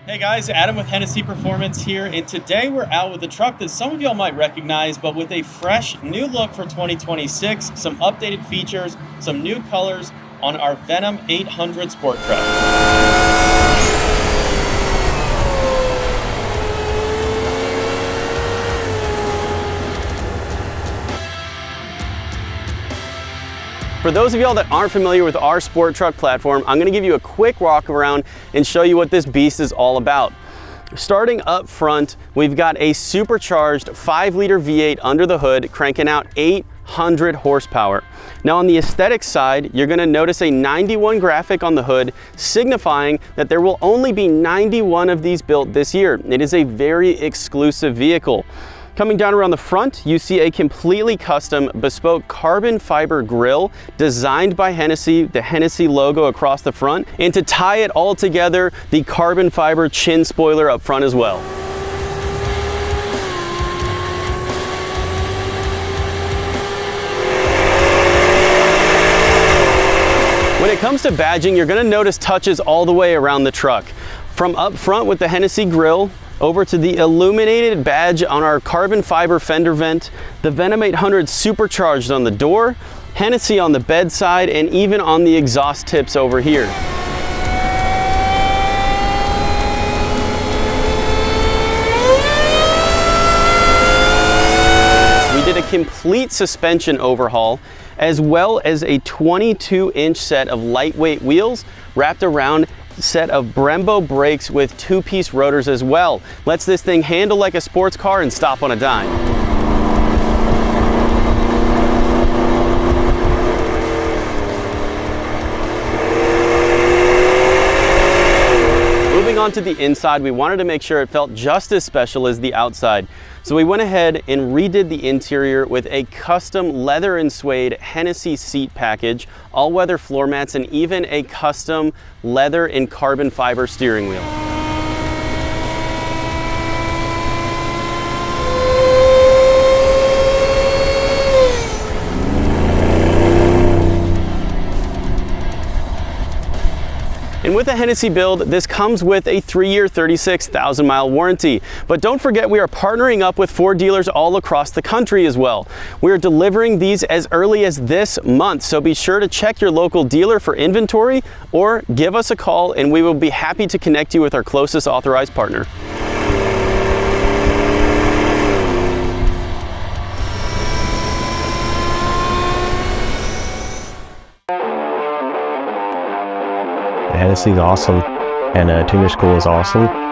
Hey guys, Adam with Hennessey Performance here, and today we're out with a truck that some of y'all might recognize, but with a fresh new look for 2026, some updated features, some new colors on our Venom 800 Sport Truck. For those of y'all that aren't familiar with our sport truck platform, I'm gonna give you a quick walk around and show you what this beast is all about. Starting up front, we've got a supercharged 5-liter V8 under the hood, cranking out 800 horsepower. Now on the aesthetic side, you're gonna notice a 91 graphic on the hood, signifying that there will only be 91 of these built this year. It is a very exclusive vehicle. Coming down around the front, you see a completely custom bespoke carbon fiber grille designed by Hennessey, the Hennessey logo across the front, and to tie it all together, the carbon fiber chin spoiler up front as well. When it comes to badging, you're gonna notice touches all the way around the truck. From up front with the Hennessey grille, over to the illuminated badge on our carbon fiber fender vent, the Venom 800 supercharged on the door, Hennessey on the bedside, and even on the exhaust tips over here. We did a complete suspension overhaul, as well as a 22-inch set of lightweight wheels wrapped around set of Brembo brakes with 2-piece rotors as well. Lets this thing handle like a sports car and stop on a dime. Moving on to the inside, we wanted to make sure it felt just as special as the outside. So we went ahead and redid the interior with a custom leather and suede Hennessey seat package, all-weather floor mats, and even a custom leather and carbon fiber steering wheel. And with a Hennessey build, this comes with a 3-year, 36,000-mile warranty. But don't forget, we are partnering up with Ford dealers all across the country as well. We are delivering these as early as this month, so be sure to check your local dealer for inventory or give us a call and we will be happy to connect you with our closest authorized partner. Hennessey's awesome, and tuner school is awesome.